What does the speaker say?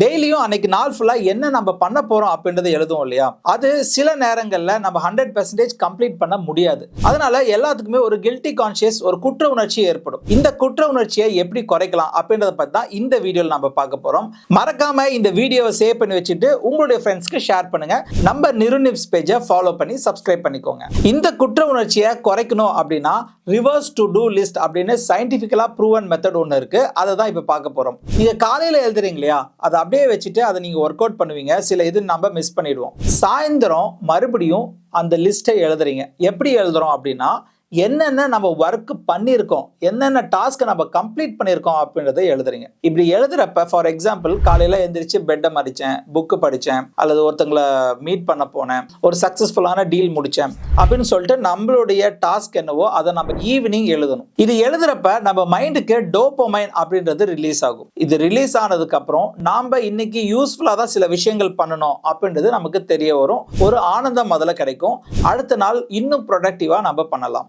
டெய்லியும் அன்னைக்கு நாள் ஃபுல்லா என்ன நம்ம பண்ண போறோம் அப்படின்றத எழுதுவோம் இல்லையா? அது சில நேரங்கள்ல நம்ம 100% கம்ப்ளீட் பண்ண முடியாது. அதனால எல்லாத்துக்குமே ஒரு கில்ட்டி கான்ஷியஸ், ஒரு குற்ற உணர்ச்சி ஏற்படும். இந்த குற்ற உணர்ச்சியை எப்படி குறைக்கலாம் அப்படின்றத பத்தி தான் இந்த வீடியோல நம்ம பார்க்க போறோம். மறக்காம இந்த வீடியோவை சேவ் பண்ணி வச்சுட்டு உங்களுடைய ஃப்ரெண்ட்ஸ்க்கு ஷேர் பண்ணுங்க. நம்ம நிருநிப்ஸ் பேஜை ஃபாலோ பண்ணி சப்ஸ்கிரைப் பண்ணிக்கோங்க. இந்த குற்ற உணர்ச்சியை குறைக்கணும் அப்படின்னா ரிவர்ஸ் டு டூ லிஸ்ட் அப்படின்னு சயின்டிபிக்கலா ப்ரூவன் மெத்தட் ஒன்று இருக்கு. அதை தான் இப்ப பார்க்க போறோம். நீங்க காலையில எழுதுறீங்க இல்லையா, அதை அப்படியே வச்சுட்டு அதை நீங்க ஒர்க் அவுட் பண்ணுவீங்க. சில இது நம்ம மிஸ் பண்ணிடுவோம். சாயந்தரம் மறுபடியும் அந்த லிஸ்ட்டை எழுதுறீங்க. எப்படி எழுதுறோம் அப்படின்னா, என்னென்ன நம்ம ஒர்க் பண்ணியிருக்கோம், என்னென்ன டாஸ்க் நம்ம கம்ப்ளீட் பண்ணியிருக்கோம் அப்படின்றத எழுதுறீங்க. இப்படி எழுதுறப்ப ஃபார் எக்ஸாம்பிள் காலையில எந்திரிச்சு பெட்டை மடிச்சேன், புக்கு படித்தேன், அல்லது ஒருத்தங்களை மீட் பண்ண போனேன், ஒரு சக்ஸஸ்ஃபுல்லான டீல் முடித்தேன் அப்படின்னு சொல்லிட்டு நம்மளுடைய டாஸ்க் என்னவோ அதை நம்ம ஈவினிங் எழுதணும். இது எழுதுறப்ப நம்ம மைண்டுக்கு டோபமைன் அப்படின்றது ரிலீஸ் ஆகும். இது ரிலீஸ் ஆனதுக்கு அப்புறம் நாம இன்னைக்கு யூஸ்ஃபுல்லா தான் சில விஷயங்கள் பண்ணணும் அப்படின்றது நமக்கு தெரிய வரும். ஒரு ஆனந்தம் முதல்ல கிடைக்கும். அடுத்த நாள் இன்னும் ப்ரொடக்டிவா நம்ம பண்ணலாம்.